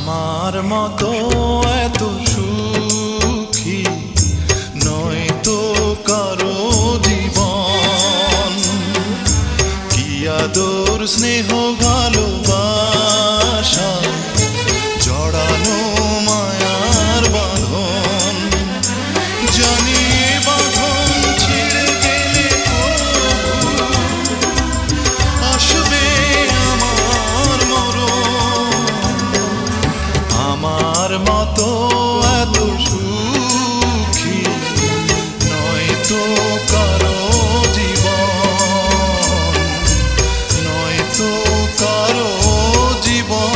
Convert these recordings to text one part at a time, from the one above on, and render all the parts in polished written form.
আমার মতো এত সুখী নয় তো কারো জীবন, কি আদর স্নেহ ভালোবাসা জড়ানো মায়ার বাঁধন। জানি বাঁধন ছিঁড়ে গেলে আসবে আমার মরণ। আমার মতো এত সুখী নয় তো কারো জীবন, নয় তো কারো জীবন।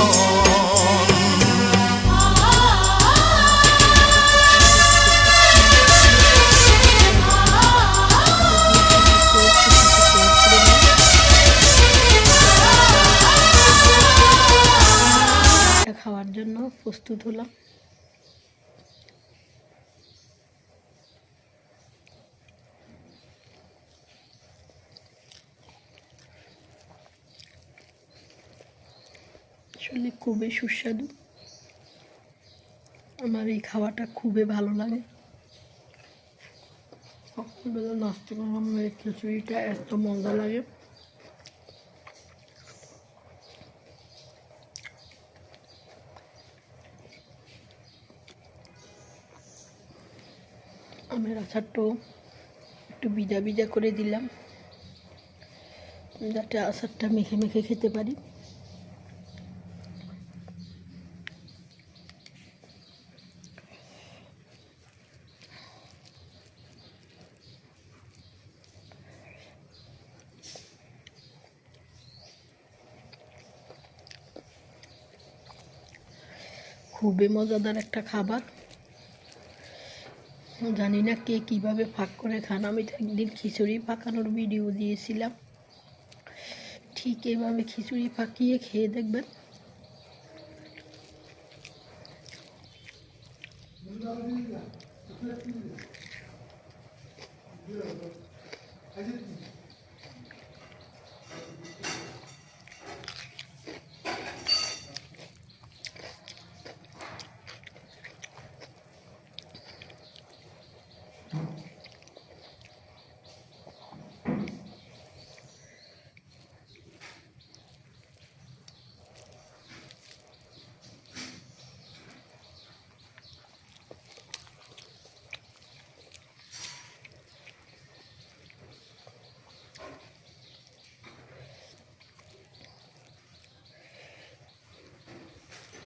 খাওয়ার জন্য প্রস্তুত হলাম। আসলে খুবই সুস্বাদু, আমার এই খাওয়াটা খুবই ভালো লাগে। সকালবেলা নাস্তা করলাম, এই খিচুড়িটা এত মজা লাগে। আমের আচারটাও একটু ভিজা ভিজা করে দিলাম, যাতে আচারটা মেখে মেখে খেতে পারি। খুবই মজাদার একটা খাবার। জানি না কে কীভাবে ফাঁক করে খান। আমি তো একদিন খিচুড়ি পাকানোর ভিডিও দিয়েছিলাম, ঠিক এভাবে খিচুড়ি পাকিয়ে খেয়ে দেখবেন।